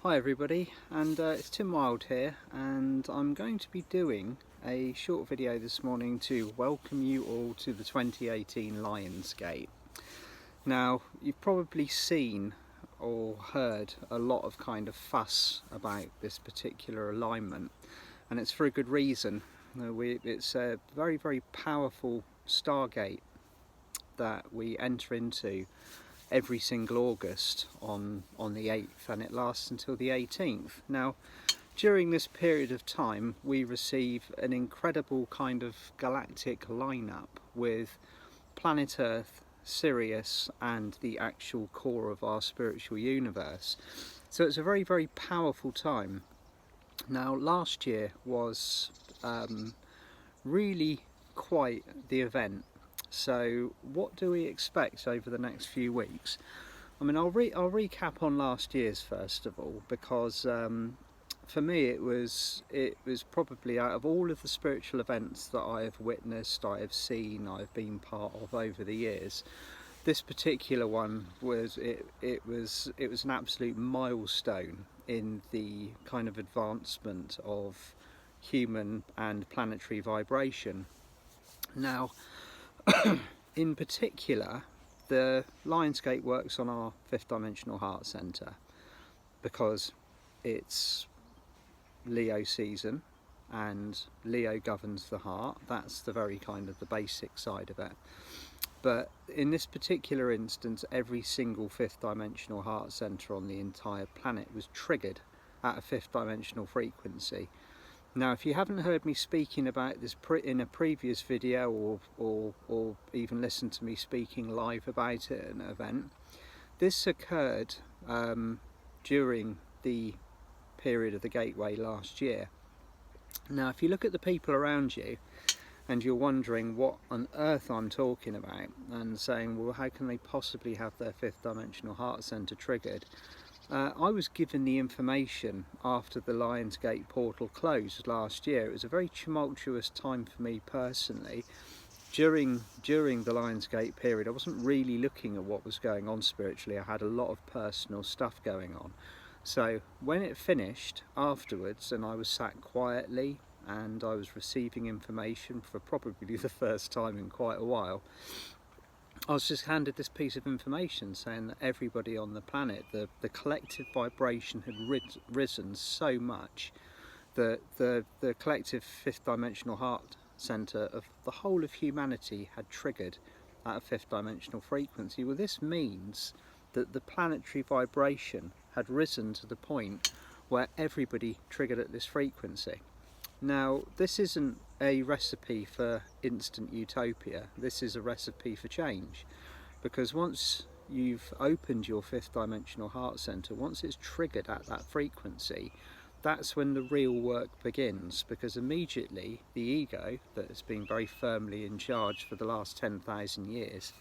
Hi everybody, and it's Tim Wild here, and I'm going to be doing a short video this morning to welcome you all to the 2018 Lionsgate. Now, you've probably seen or heard a lot of kind of fuss about this particular alignment, and it's for a good reason. It's a very, very powerful stargate that we enter into every single August on the 8th, and it lasts until the 18th. Now, during this period of time, we receive an incredible kind of galactic lineup with planet Earth, Sirius, and the actual core of our spiritual universe. So it's a very, very powerful time. Now, last year was really quite the event. So what do we expect over the next few weeks? I mean, I'll recap on last year's first of all, because for me it was probably, out of all of the spiritual events that I have witnessed, I have seen, I've been part of over the years, this particular one was it was an absolute milestone in the kind of advancement of human and planetary vibration. Now, in particular, the Lionsgate works on our fifth dimensional heart centre because it's Leo season and Leo governs the heart. That's the very kind of the basic side of it. But in this particular instance, every single fifth dimensional heart centre on the entire planet was triggered at a fifth dimensional frequency. Now, if you haven't heard me speaking about this in a previous video, or even listened to me speaking live about it at an event, this occurred during the period of the Gateway last year. Now, if you look at the people around you and you're wondering what on earth I'm talking about and saying, well, how can they possibly have their fifth dimensional heart centre triggered? I was given the information after the Lionsgate portal closed last year. It was a very tumultuous time for me personally. During the Lionsgate period, I wasn't really looking at what was going on spiritually. I had a lot of personal stuff going on. So when it finished afterwards, and I was sat quietly and I was receiving information for probably the first time in quite a while, I was just handed this piece of information saying that everybody on the planet, the collective vibration had risen so much that the collective fifth dimensional heart centre of the whole of humanity had triggered at a fifth dimensional frequency. Well, this means that the planetary vibration had risen to the point where everybody triggered at this frequency. Now, this isn't a recipe for instant utopia. This is a recipe for change, because once you've opened your fifth dimensional heart centre, once it's triggered at that frequency, that's when the real work begins, because immediately the ego, that has been very firmly in charge for the last 10,000 years,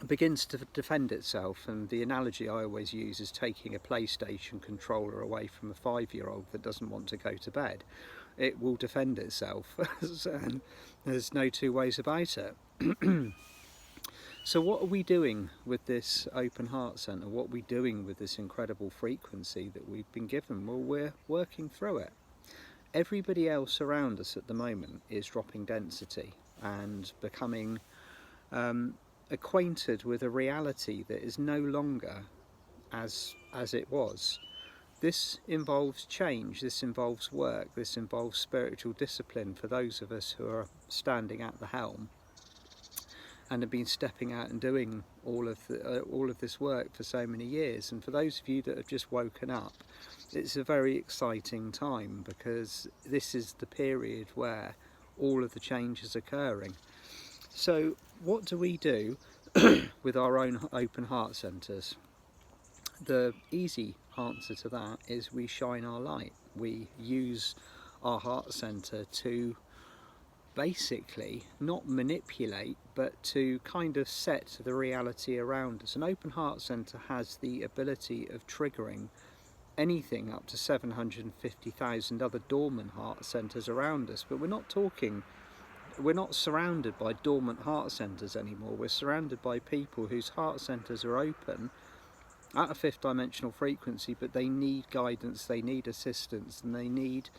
begins to defend itself. And the analogy I always use is taking a PlayStation controller away from a 5-year-old that doesn't want to go to bed. It will defend itself, and there's no two ways about it. So what are we doing with this open heart centre? What are we doing with this incredible frequency that we've been given? Well, we're working through it. Everybody else around us at the moment is dropping density and becoming acquainted with a reality that is no longer as it was. This involves change, this involves work, this involves spiritual discipline for those of us who are standing at the helm and have been stepping out and doing all of this work for so many years. And for those of you that have just woken up, it's a very exciting time, because this is the period where all of the change is occurring. So what do we do with our own open heart centres? The easy answer to that is we shine our light. We use our heart centre to basically not manipulate, but to kind of set the reality around us. An open heart centre has the ability of triggering anything up to 750,000 other dormant heart centres around us. But we're not surrounded by dormant heart centres anymore. We're surrounded by people whose heart centres are open at a fifth dimensional frequency, but they need guidance, they need assistance, and they need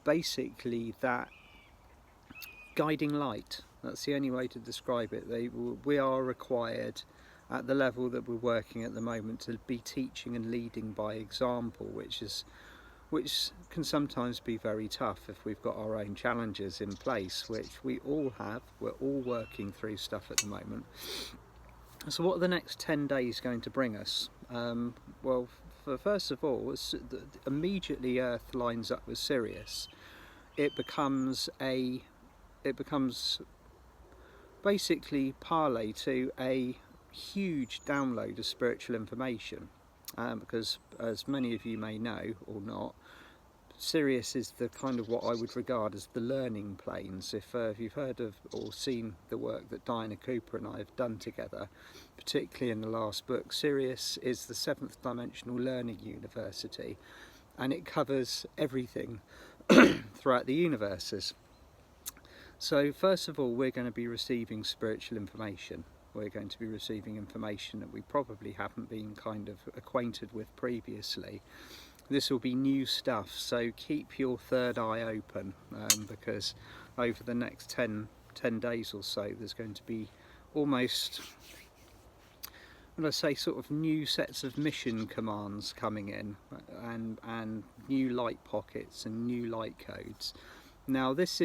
basically that guiding light. That's the only way to describe it. We are required at the level that we're working at the moment to be teaching and leading by example, which can sometimes be very tough if we've got our own challenges in place, which we all have. We're all working through stuff at the moment. So what are the next 10 days going to bring us? Well, first of all, immediately Earth lines up with Sirius. It becomes basically parlay to a huge download of spiritual information, because as many of you may know or not, Sirius is the kind of what I would regard as the learning planes. If you've heard of or seen the work that Diana Cooper and I have done together, particularly in the last book, Sirius is the 7th dimensional learning university, and it covers everything throughout the universes. So first of all, we're going to be receiving spiritual information. We're going to be receiving information that we probably haven't been kind of acquainted with previously. This will be new stuff, so keep your third eye open, because over the next 10 days or so there's going to be almost, when I say sort of new sets of mission commands coming in, and new light pockets and new light codes. Now this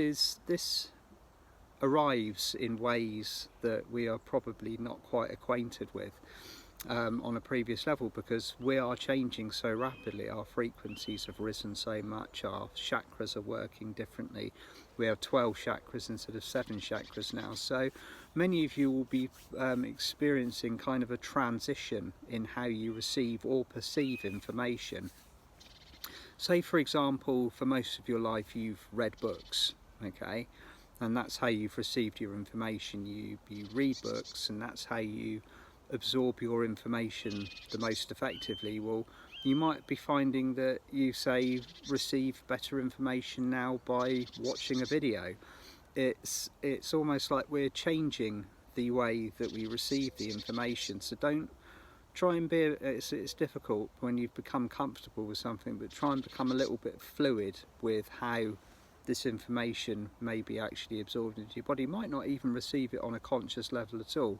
arrives in ways that we are probably not quite acquainted with on a previous level, because we are changing so rapidly. Our frequencies have risen so much, our chakras are working differently. We have 12 chakras instead of 7 chakras now, so many of you will be experiencing kind of a transition in how you receive or perceive information. Say for example, for most of your life you've read books, okay, and that's how you've received your information. You read books, and that's how you absorb your information the most effectively. Well, you might be finding that you say receive better information now by watching a video. It's almost like we're changing the way that we receive the information. So don't try and be, it's difficult when you've become comfortable with something, but try and become a little bit fluid with how this information may be actually absorbed into your body. You might not even receive it on a conscious level at all.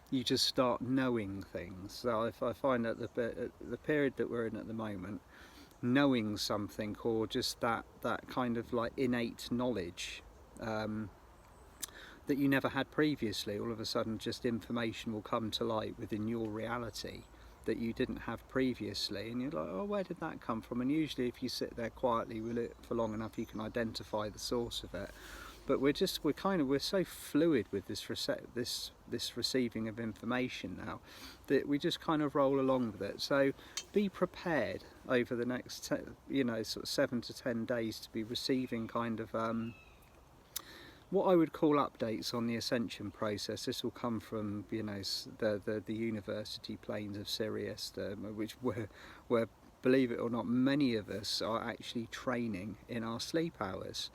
You just start knowing things. So if I find that the period that we're in at the moment, knowing something, or just that kind of like innate knowledge that you never had previously, all of a sudden just information will come to light within your reality that you didn't have previously, and you're like, oh, where did that come from? And usually if you sit there quietly with it for long enough, you can identify the source of it. But we're so fluid with this receiving of information now that we just kind of roll along with it. So be prepared over the next sort of 7 to 10 days to be receiving kind of what I would call updates on the ascension process. This will come from the university planes of Sirius, which where believe it or not, many of us are actually training in our sleep hours.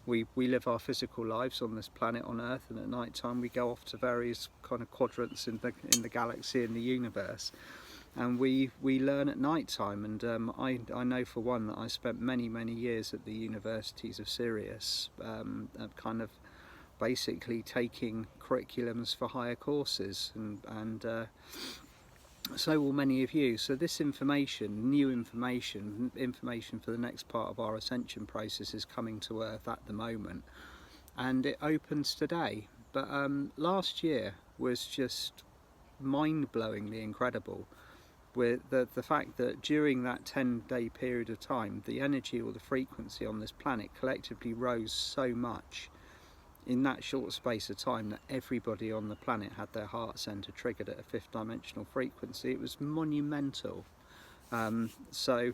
We live our physical lives on this planet on Earth, and at night time we go off to various kind of quadrants in the galaxy and the universe, and we learn at night time. And I know for one that I spent many years at the universities of Sirius, kind of basically taking curriculums for higher courses, and so will many of you. So this information, new information for the next part of our ascension process is coming to Earth at the moment, and it opens today. But last year was just mind-blowingly incredible, with the fact that during that 10-day period of time, the energy or the frequency on this planet collectively rose so much in that short space of time that everybody on the planet had their heart centre triggered at a 5th dimensional frequency. It was monumental. So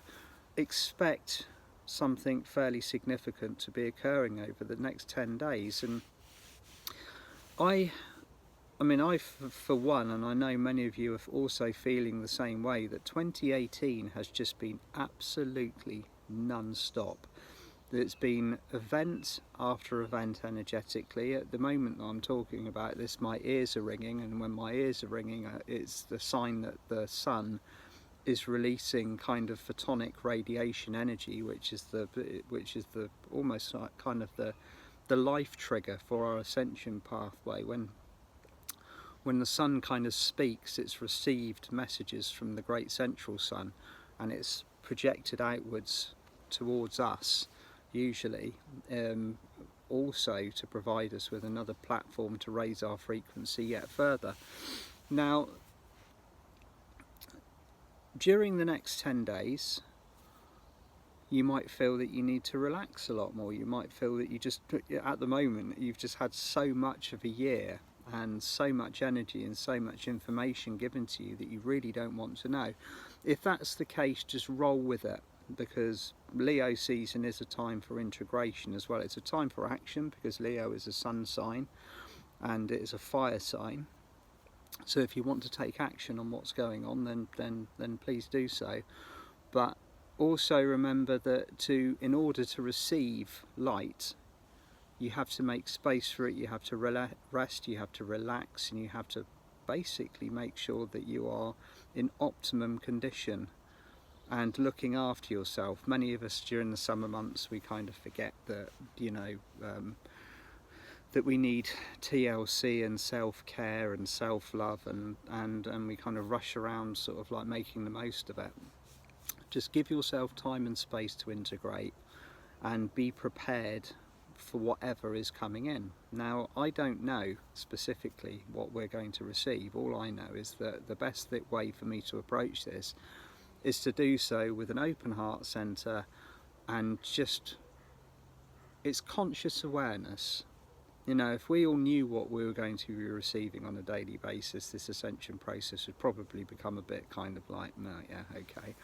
expect something fairly significant to be occurring over the next 10 days. And I for one, and I know many of you are also feeling the same way, that 2018 has just been absolutely non-stop. It's been event after event energetically. At the moment that I'm talking about this, my ears are ringing, and when my ears are ringing, it's the sign that the sun is releasing kind of photonic radiation energy, which is the almost like kind of the life trigger for our ascension pathway. When the sun kind of speaks, it's received messages from the great central sun, and it's projected outwards towards us, usually, also to provide us with another platform to raise our frequency yet further. Now, during the next 10 days, you might feel that you need to relax a lot more. You might feel that at the moment, you've just had so much of a year and so much energy and so much information given to you that you really don't want to know. If that's the case, just roll with it, because Leo season is a time for integration as well. It's a time for action, because Leo is a sun sign and it is a fire sign. So if you want to take action on what's going on, then please do so. But also remember that in order to receive light, you have to make space for it, you have to rest, you have to relax, and you have to basically make sure that you are in optimum condition and looking after yourself. Many of us during the summer months, we kind of forget that, that we need TLC and self-care and self-love, and we kind of rush around sort of like making the most of it. Just give yourself time and space to integrate and be prepared for whatever is coming in. Now, I don't know specifically what we're going to receive. All I know is that the best way for me to approach this is to do so with an open heart centre, and just, it's conscious awareness. If we all knew what we were going to be receiving on a daily basis, this ascension process would probably become a bit kind of like, no, yeah, okay.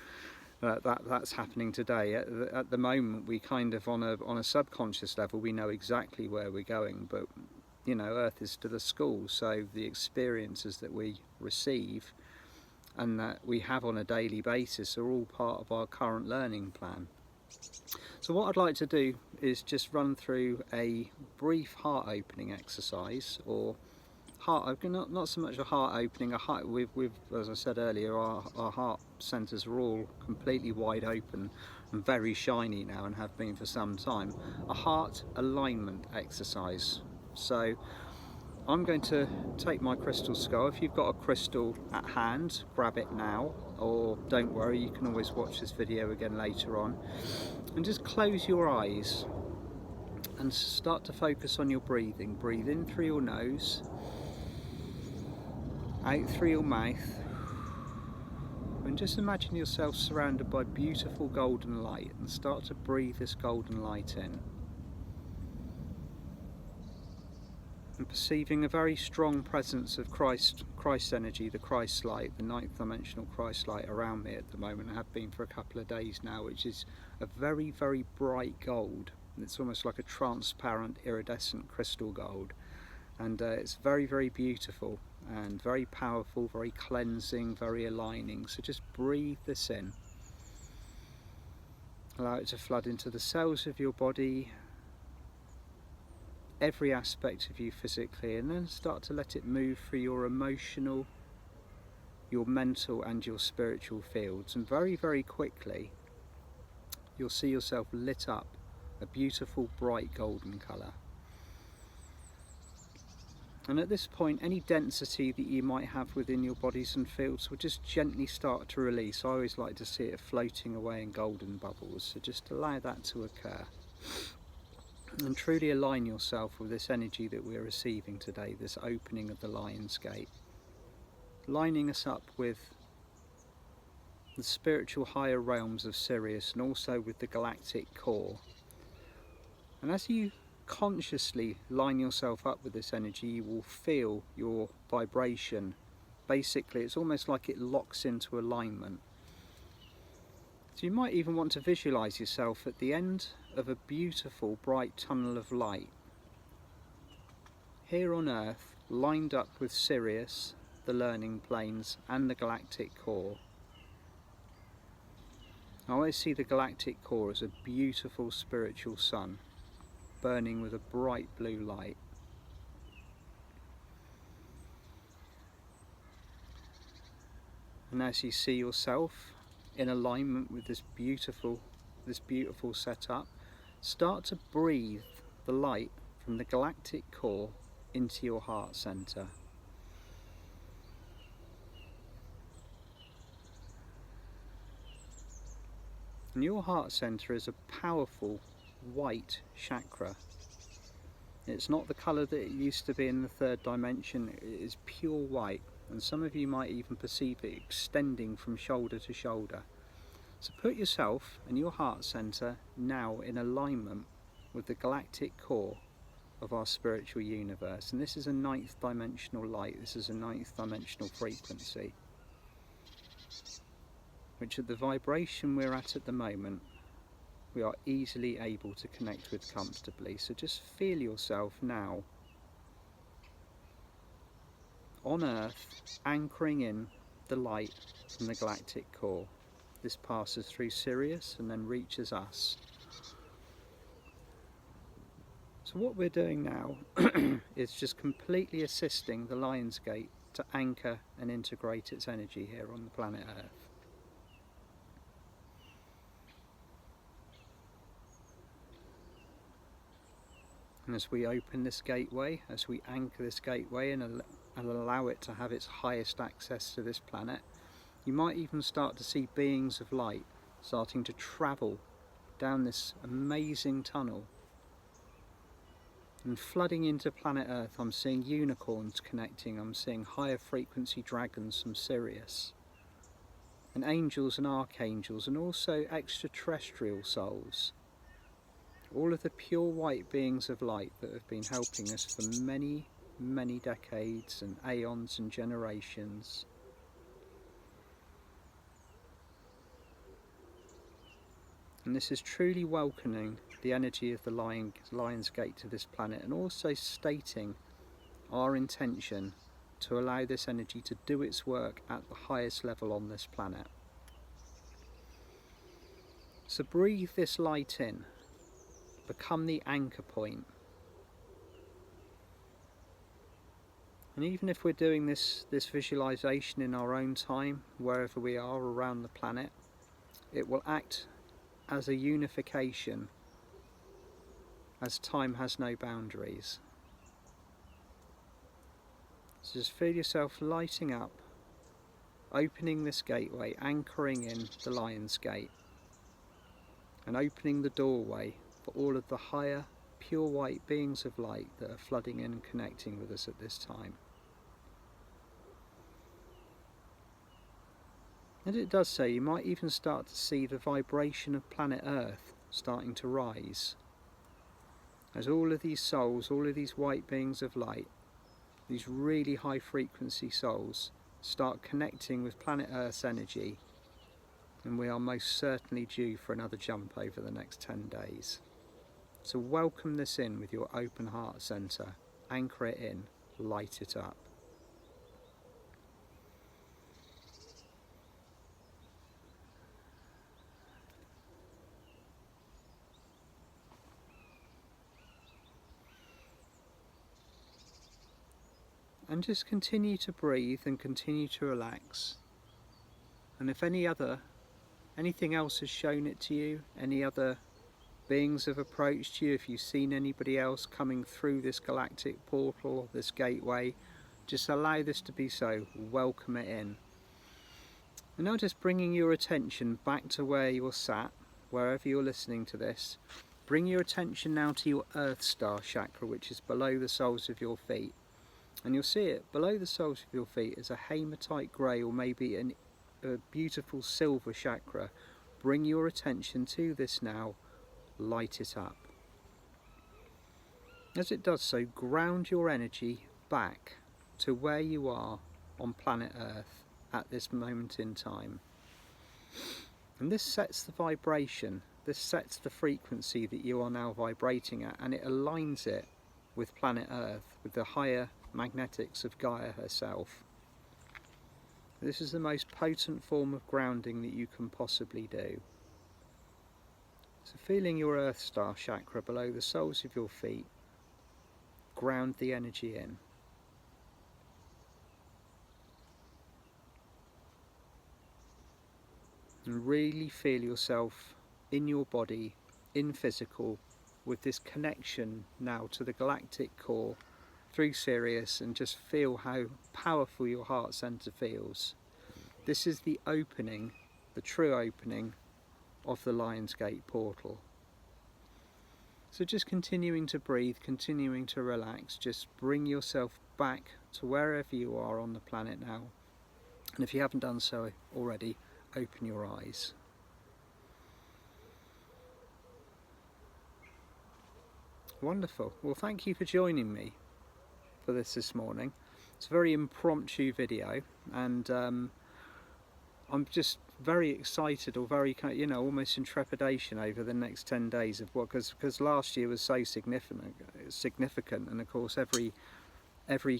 That's happening today. At the moment, we kind of, on a subconscious level, we know exactly where we're going, but Earth is to the school, so the experiences that we receive and that we have on a daily basis are all part of our current learning plan. So what I'd like to do is just run through a brief heart opening exercise, or not so much a heart opening. We've as I said earlier, our heart centres are all completely wide open and very shiny now, and have been for some time. A heart alignment exercise. So I'm going to take my crystal skull. If you've got a crystal at hand, grab it now, or don't worry, you can always watch this video again later on. And just close your eyes and start to focus on your breathing. Breathe in through your nose, out through your mouth, and just imagine yourself surrounded by beautiful golden light, and start to breathe this golden light in. And perceiving a very strong presence of Christ energy, the Christ light, the ninth dimensional Christ light around me at the moment. I have been for a couple of days now, which is a very, very bright gold. It's almost like a transparent, iridescent crystal gold. And it's very, very beautiful and very powerful, very cleansing, very aligning. So just breathe this in. Allow it to flood into the cells of your body, every aspect of you physically, and then start to let it move through your emotional, your mental and your spiritual fields. And very, very quickly you'll see yourself lit up a beautiful bright golden colour. And at this point, any density that you might have within your bodies and fields will just gently start to release. I always like to see it floating away in golden bubbles, so just allow that to occur. And truly align yourself with this energy that we're receiving today, this opening of the Lion's Gate, lining us up with the spiritual higher realms of Sirius, and also with the Galactic Core. And as you consciously line yourself up with this energy, you will feel your vibration. Basically, it's almost like it locks into alignment. So you might even want to visualize yourself at the end of a beautiful bright tunnel of light here on Earth, lined up with Sirius, the learning planes, and the Galactic Core. I always see the Galactic Core as a beautiful spiritual sun burning with a bright blue light. And as you see yourself in alignment with this beautiful setup, start to breathe the light from the galactic core into your heart center. And your heart center is a powerful white chakra. It's not the colour that it used to be in the third dimension, it is pure white, and some of you might even perceive it extending from shoulder to shoulder. So put yourself and your heart centre now in alignment with the galactic core of our spiritual universe. And this is a ninth dimensional light, this is a ninth dimensional frequency, which at the vibration we're at the moment, we are easily able to connect with comfortably. So just feel yourself now on Earth, anchoring in the light from the galactic core. This passes through Sirius and then reaches us. So what we're doing now is just completely assisting the Lion's Gate to anchor and integrate its energy here on the planet Earth. And as we open this gateway, as we anchor this gateway and allow it to have its highest access to this planet, you might even start to see beings of light starting to travel down this amazing tunnel. And flooding into planet Earth, I'm seeing unicorns connecting, I'm seeing higher frequency dragons from Sirius, and angels and archangels, and also extraterrestrial souls. All of the pure white beings of light that have been helping us for many, many decades and aeons and generations. And this is truly welcoming the energy of the Lion's Gate to this planet, and also stating our intention to allow this energy to do its work at the highest level on this planet. So breathe this light in, become the anchor point. And even if we're doing this visualization in our own time, wherever we are around the planet, it will act as a unification, as time has no boundaries. So just feel yourself lighting up, opening this gateway, anchoring in the Lion's Gate, and opening the doorway for all of the higher, pure white beings of light that are flooding in and connecting with us at this time. And it does so, you might even start to see the vibration of planet Earth starting to rise, as all of these souls, all of these white beings of light, these really high frequency souls, start connecting with planet Earth's energy, and we are most certainly due for another jump over the next 10 days. So welcome this in with your open heart centre, anchor it in, light it up. And just continue to breathe and continue to relax. And if anything else has shown it to you, any other beings have approached you, if you've seen anybody else coming through this galactic portal, this gateway, just allow this to be so, welcome it in. And now just bringing your attention back to where you're sat, wherever you're listening to this, bring your attention now to your Earth Star chakra, which is below the soles of your feet. And you'll see it below the soles of your feet is a hematite grey or maybe a beautiful silver chakra. Bring your attention to this now, light it up. As it does so, ground your energy back to where you are on planet Earth at this moment in time. And this sets the vibration, this sets the frequency that you are now vibrating at, and it aligns it with planet Earth, with the higher magnetics of Gaia herself. This is the most potent form of grounding that you can possibly do. So feeling your Earth Star chakra below the soles of your feet, ground the energy in. and really feel yourself in your body, in physical, with this connection now to the galactic core through Sirius, and just feel how powerful your heart center feels. This is the opening, the true opening of the Lion's Gate portal. So just continuing to breathe, continuing to relax, just bring yourself back to wherever you are on the planet now. And if you haven't done so already, open your eyes. Wonderful. Well, thank you for joining me for this morning. It's a very impromptu video, and I'm just very excited, or very, you know, almost in trepidation over the next 10 days of what, because last year was so significant, and of course every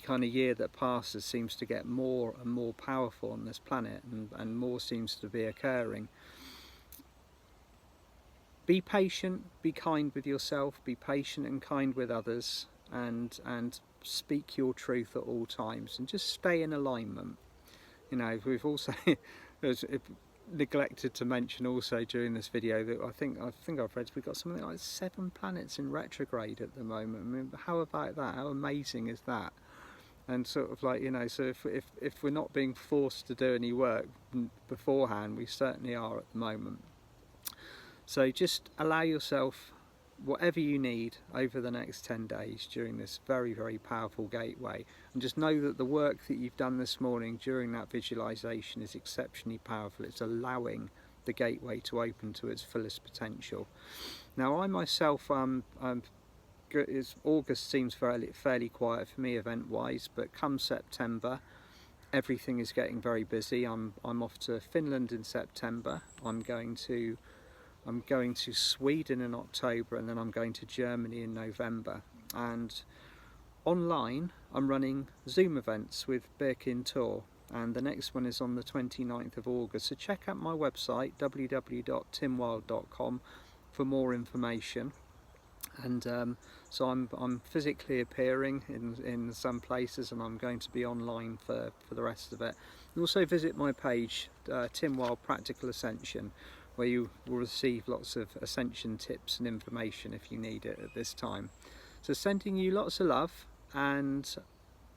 kind of year that passes seems to get more and more powerful on this planet, and more seems to be occurring. Be patient, be kind with yourself, be patient and kind with others, and speak your truth at all times, and just stay in alignment. You know, we've also neglected to mention also during this video that I think I've read we've got something like 7 planets in retrograde at the moment. I mean, how about that? How amazing is that? And sort of like, you know, so if we're not being forced to do any work beforehand, we certainly are at the moment. So just allow yourself whatever you need over the next 10 days during this very, very powerful gateway, and just know that the work that you've done this morning during that visualization is exceptionally powerful. It's allowing the gateway to open to its fullest potential. Now, I myself, August seems fairly quiet for me event wise, but come September everything is getting very busy. I'm off to Finland in September. I'm going to Sweden in October, and then I'm going to Germany in November. And online I'm running Zoom events with Birkin Tour, and the next one is on the 29th of August. So check out my website www.timwild.com for more information. And so I'm physically appearing in some places, and I'm going to be online for the rest of it. You also visit my page, Tim Wild Practical Ascension, where you will receive lots of ascension tips and information if you need it at this time. So sending you lots of love, and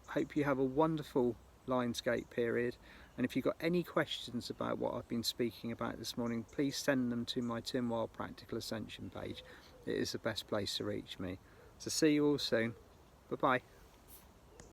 hope you have a wonderful Lion's Gate period. And if you've got any questions about what I've been speaking about this morning, please send them to my Tim Wild Practical Ascension page. It is the best place to reach me. So see you all soon. Bye bye.